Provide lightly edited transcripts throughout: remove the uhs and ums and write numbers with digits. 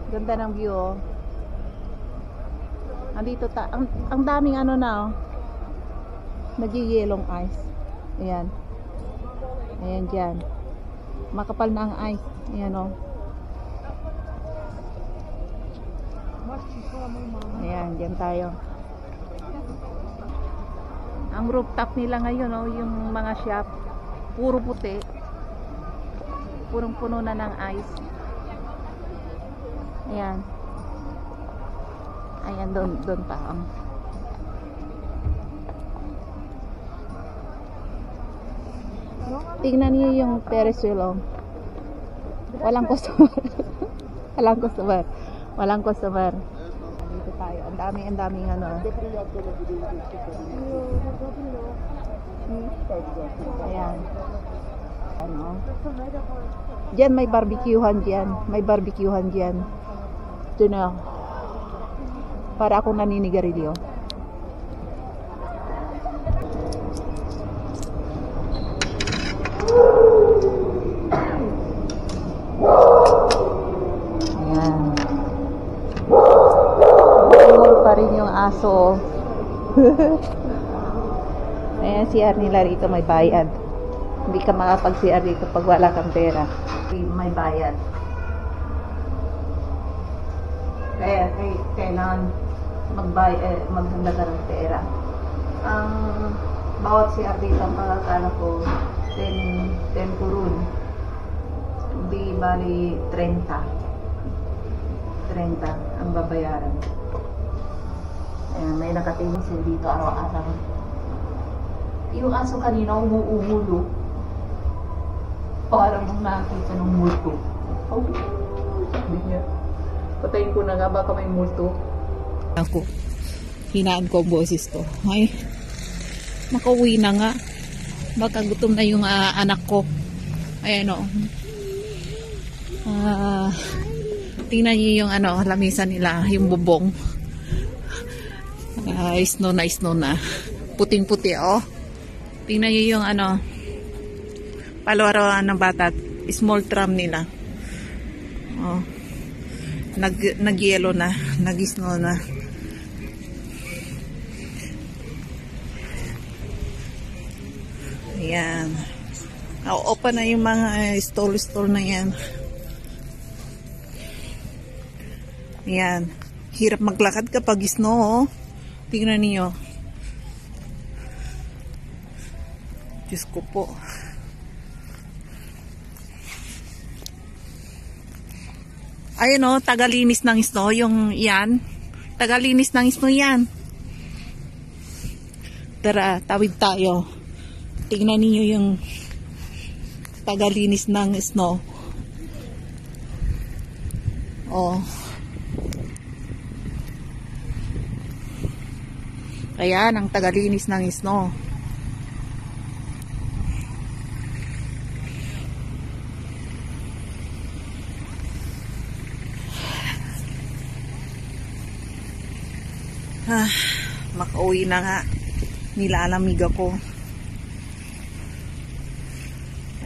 Ganda ng view, oh. Andito ang daming ano na, oh. Nag-yellow ice. Ayan. Ayan dyan. Makapal na ang ice. Ayan, oh. Ayan, dyan tayo. Ang rooftop nila ngayon, oh, yung mga shop, puro puti. Purong-puno na ng ice. Ayan. Ayan, doon pa. Tingnan niyo yung Ferris wheel, oh. Walang customer. Walang customer. Walang customer. Dito tayo. Ang daming ano. Ayan. Ano? Diyan may barbecuehan diyan. May barbecuehan diyan. Doon na. Para akong naninigarilyo. Ayan. Bumol pa rin yung aso. Ayan, CR nila rito may bayad. Hindi ka makapag-CR dito pag wala kang pera. May bayad. Kaya kailangan maghanda ka ng pera. Ang bawat CR dito ang pagkakala ko 10 kurun. Di bali 30 ang babayaran. Ayan, may nakatingin sila dito araw-araw. Yung aso kanina umuulo. Parang nakita ng multo. Oh, sabi niya. Patayin ko na nga, baka may multo. Ako, hinaan ko ang boses ko. Ay, makauwi na nga. Baka gutom na yung anak ko. Ayan o. Tingnan niyo yung lamisan nila, yung bubong. Snow na. Puting-puti, oh. Tingnan niyo yung palwarawan ng bata. Small tram nila. Oh. Nag-yellow na. Nag-snow na. Ayan. Open na yung mga stall na yan. Ayan. Hirap maglakad kapag snow, oh. Tingnan niyo. Diyos ko po. Ayun, oh, tagalinis ng snow. Yung yan. Tagalinis ng snow yan. Tara, tawid tayo. Tingnan niyo yung tagalinis ng snow. Oh. Ayan, ang tagalinis ng snow. Makauwi na nga. Nilalamig ako.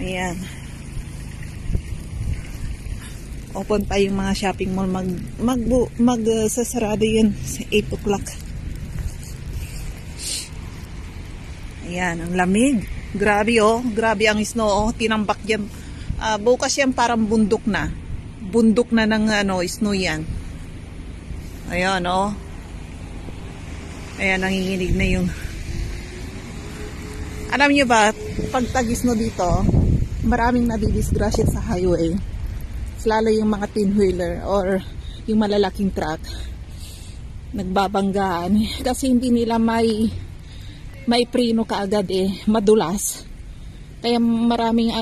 Ayan. Open pa yung mga shopping mall. Sasarado yun sa 8 o'clock. Ayan, ang lamig. Grabe, oh. Grabe ang snow, oh. Tinambak yan. Bukas yan parang bundok na. Bundok na ng snow yan. Ayan, oh. Ayan, nanginginig na yung... Alam niyo ba, pag tag-snow dito, maraming nadidisgrasya sa highway. Lalo yung mga tin-wheeler or yung malalaking truck. Nagbabanggaan. Kasi hindi nila may preno kaagad madulas. Kaya maraming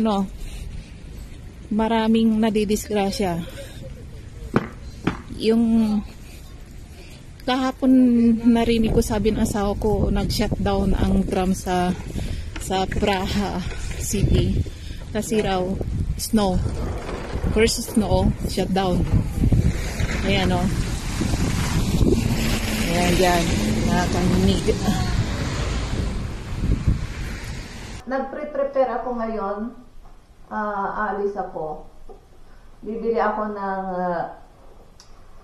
nadidisgrasya. Yung kahapon narinig ko, sabi ng asawa ko, nag-shutdown ang tram sa Praha City. Kasi raw, snow. First snow, shutdown. Ayan, o. Ayan, dyan. Nakakanginig. Nag-prepare ako ngayon. Aalis ako. Bibili ako ng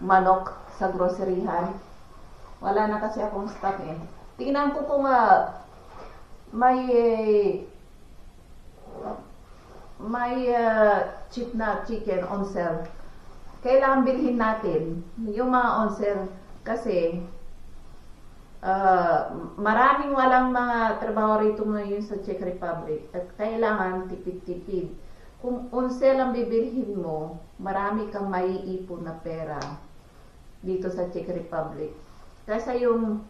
manok sa groceryhan. Wala na kasi akong stock eh. Tingnan ko kung may cheap na chicken on sale. Kailangan bilhin natin yung mga on sale kasi maraming walang mga trabaho rito ngayon sa Czech Republic at kailangan tipid-tipid. Kung on sale ang bibilhin mo, marami kang maiipon na pera dito sa Czech Republic. Kasi yung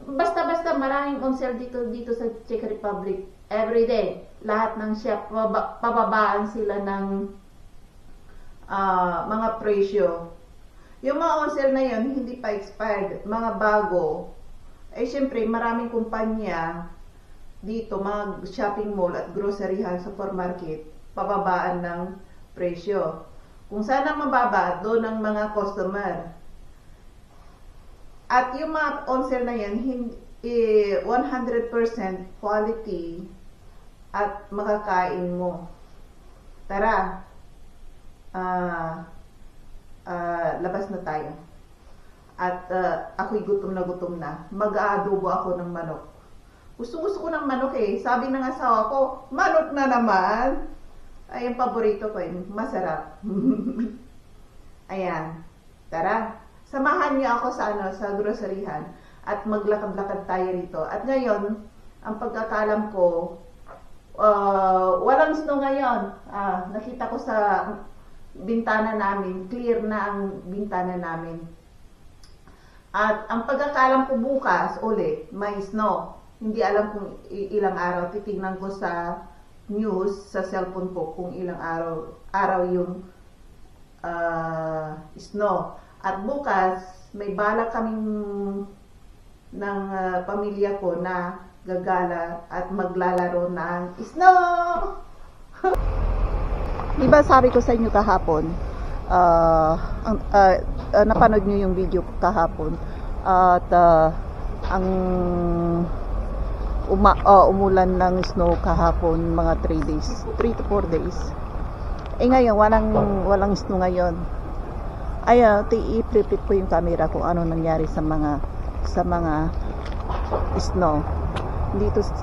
basta maraming on sale dito sa Czech Republic everyday. Lahat ng shop pababaan sila ng mga presyo. Yung mga on sale na yun, hindi pa expired, mga bago. Eh syempre, maraming kumpanya dito, mga shopping mall at groceryhan, supermarket, pababaan ng presyo. Kung sana mababa, doon ang mga customer. At yung mga on sale na yan, 100% quality at makakain mo. Tara, labas na tayo. At ako'y gutom na. Mag-aadobo ako ng manok. Gusto ko ng manok eh. Sabi ng asawa ko, manok na naman. Ay, ang paborito ko eh. Masarap. Ayan. Tara. Samahan niyo ako sa groceryhan at maglakad-lakad tayo rito. At ngayon, ang pagkakalam ko, walang snow ngayon. Nakita ko sa bintana namin, clear na ang bintana namin. At ang pagkakalam ko bukas ulit, may snow. Hindi alam kung ilang araw. Titingnan ko sa news, sa cellphone ko, kung ilang araw yung snow. At bukas, may balak kaming ng pamilya ko na gagala at maglalaro ng snow! Diba sabi ko sa inyo kahapon, napanood nyo yung video kahapon, at ang umulan ng snow kahapon mga 3 days, 3 to 4 days. Eh ngayon, walang snow ngayon. Ayan, i-flip ko yung camera kung ano nangyari sa mga snow.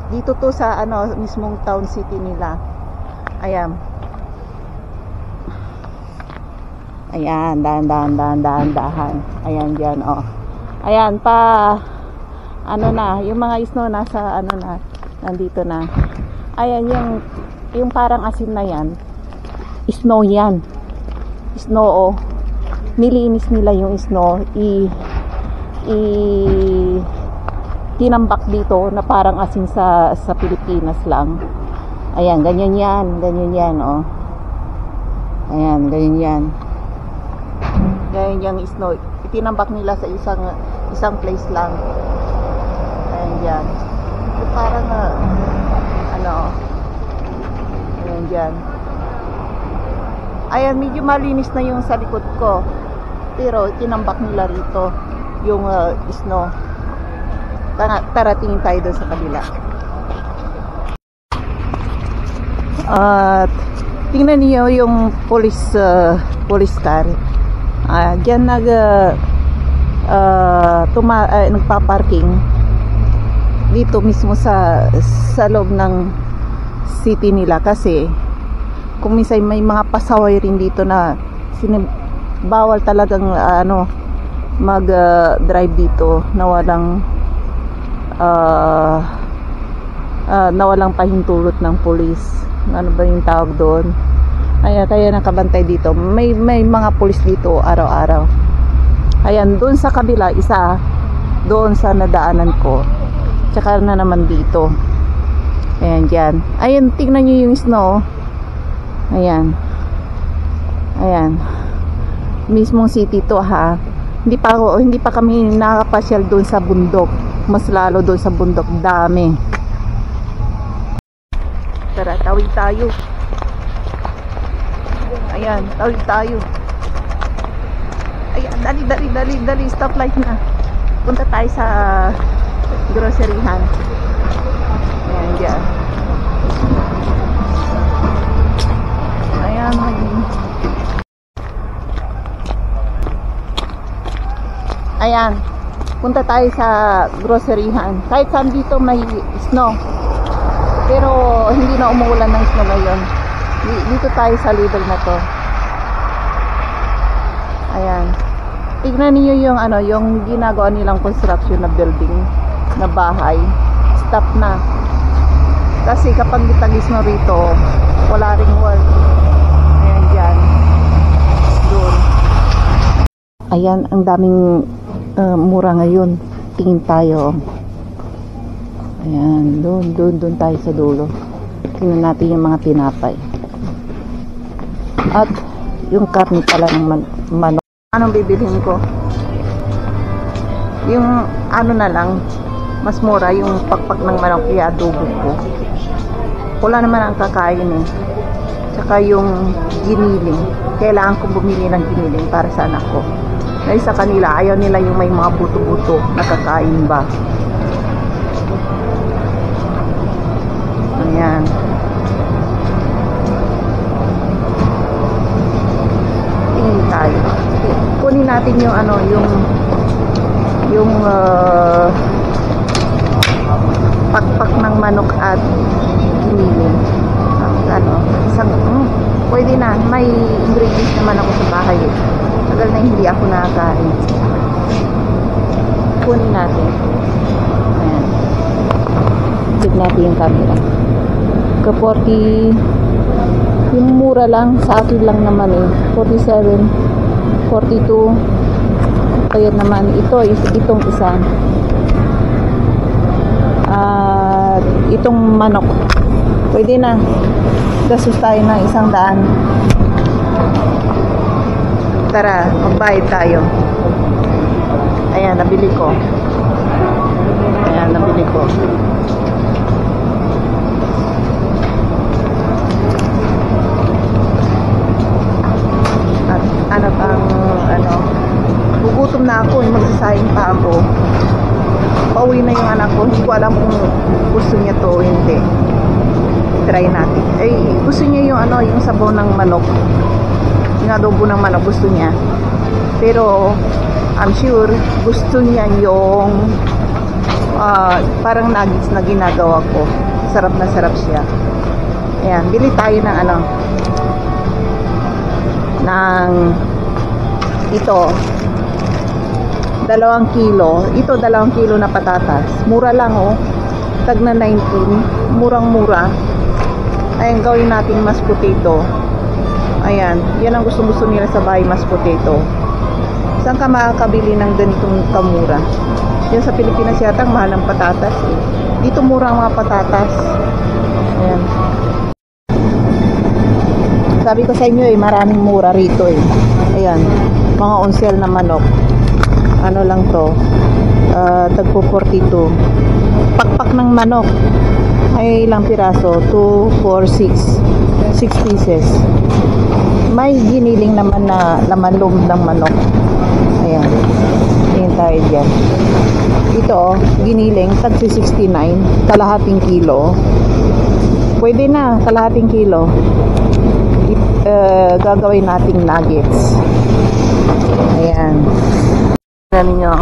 Dito to sa mismong town city nila. Ayan. Ayan, dahan. Ayan diyan, oh. Ayan yung mga snow nasa nandito na. Ayan yung parang asin na yan. Snow yan. Snow, oh. Nilinis nila yung snow, tinambak dito na parang asin sa Pilipinas lang. Ayan, ganyan yan, oh. Ayan, ganyan yan. Ganyan yung snow. Itinambak nila sa isang place lang. Ayan yan. Parang ayan yan. Ayan, medyo malinis na yung sa likod ko. Pero tinambak nila rito yung snow. Tara, tingin tayo doon sa kabila. At tingnan niyo yung police car. Diyan nagpa-parking dito mismo sa loob ng city nila, kasi kung minsan may mga pasaway rin dito na bawal talagang mag-drive dito na walang pahintulot ng pulis. Ano ba yung tawag doon? Kaya nakabantay dito. May mga pulis dito araw-araw. Ayan, doon sa kabila, isa doon sa nadaanan ko. Tsaka na naman dito. Ayan, dyan. Ayan, tingnan nyo yung snow. Ayan. Mismong city to, ha. Hindi pa kami nakapasyal doon sa bundok. Mas lalo doon sa bundok, dami. Tara, tawid tayo. Ayan, tawid tayo. Ayan, dali, stoplight na. Punta tayo sa groceryhan. Ayan, dyan. Ayan, Ayan. Punta tayo sa groceryhan. Kahit saan dito may snow. Pero hindi na umuulan ng snow ngayon. Dito tayo sa level na to. Ayan. Tignan niyo yung yung ginagawa nilang construction na building na bahay. Stop na. Kasi kapag tagis na rito, wala ring work. Ayan dyan. Doon. Ayan, ang daming mura ngayon. Tingin tayo. Ayan, doon tayo sa dulo. Tingnan natin yung mga tinapay. At yung karne pala ng manok. Anong bibilhin ko? Yung na lang, mas mura yung pakpak ng manok kaya adobo ko. Wala naman ang kakain eh. Tsaka yung giniling. Kailangan ko bumili ng giniling para sa anak ko. Dahil sa kanila, ayaw nila yung may mga buto-buto na kakain ba. Ayan. Tingin tayo. Kunin natin yung yung pakpak ng manok at giniling. Pwede na. May ingredients naman ako sa bahay eh. Tagal na hindi ako nakakain. Kunin natin. Ayan. Check natin yung camera. Ka 40. Yung mura lang. Sa akin lang naman eh. 47. 42. Ayan naman. Itong isa. Itong manok. Pwede na. Gastos tayo ng 100. Tara, magbayad tayo. Ayan, nabili ko. Ayan, nabili ko. At gugutom na ako, magsasayang pa ako. Pauwi na yung anak ko. Hindi ko alam kung gusto niya to o hindi. Try natin. Gusto niya yung sabaw ng manok. Yung adobo ng manok gusto niya. Pero I'm sure gusto niya yung parang nuggets na ginagawa ko. Sarap na sarap siya. Ayan, bili tayo ng ng ito 2 kilo. Ito 2 kilo na patatas. Mura lang oh. Tag na 19. Murang-mura. Ayan, gawin natin mashed potato. Ayan, yan ang gusto nila sa bahay, mashed potato. Saan ka makakabili ng ganitong kamura? Yan sa Pilipinas yata ang mahal ng patatas eh. Dito mura ang mga patatas. Ayan. Sabi ko sa inyo eh, maraming mura rito eh. Ayan, mga onsel na manok. Ano lang to? Tagpo 42. Pakpak ng manok. Ay ilang piraso? 2, 4, 6. 6 pieces. May giniling naman na laman loob ng manok. Ayan. Tingin tayo dyan. Ito, giniling, tagsi 69. Kalahating kilo. Pwede na, kalahating kilo. Gagawin nating nuggets. Ayan. Tignan nyo.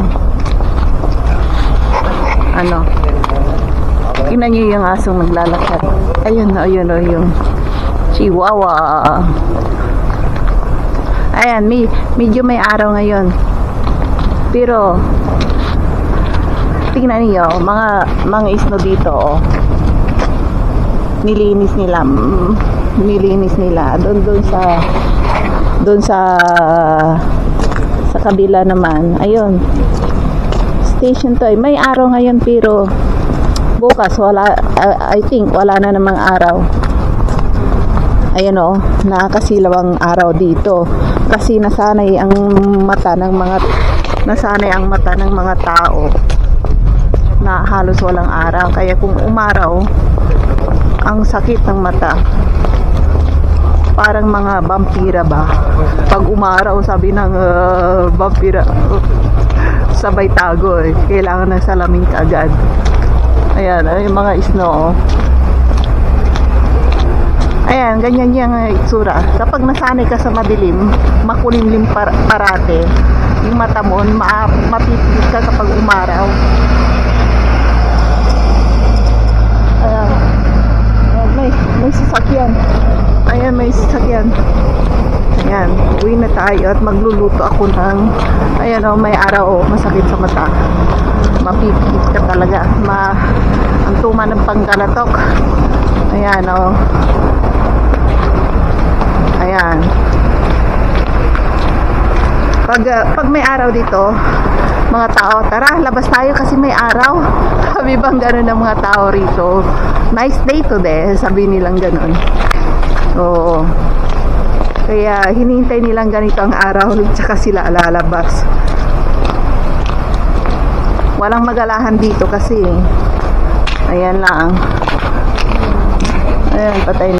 Tignan nyo yung asong naglalakad. Ayun, yung Chihuahua. Ayan, medyo may araw ngayon. Pero tingnan niyo, mga isno dito, oh. Nilinis nila. Doon sa kabila naman. Ayun. Station to. May araw ngayon pero bukas wala, I think wala na namang araw. Ayan o, nakakasilaw ang araw dito kasi nasanay ang mata ng mga tao na halos walang araw, kaya kung umaraw ang sakit ng mata, parang mga vampira ba pag umaraw, sabi ng vampira, sabay tago eh, kailangan ng salamin kaagad. Ayan, yung mga snow. Ayan, ganyan yung itsura. Kapag nasanay ka sa madilim, makulimlim parate, yung mata mo, mapipikit ka kapag umaraw. Ayan. Ayan, may sasakyan. Ayan, may sasakyan. Ayan, uwi na tayo at magluluto ako ng, ayan o, may araw o, masakit sa mata. Mapipikit ka talaga. Ang tuma ng panggalatok. Ayan o. Ayan. Pag may araw dito, mga tao, tara, labas tayo kasi may araw. Sabi bang gano'n ng mga tao rito? Nice day today, sabi nilang gano'n. Oo. Kaya hinihintay nilang ganito ang araw, tsaka sila lalabas. Walang magalahan dito kasi. Ayan lang. Ayan, patay.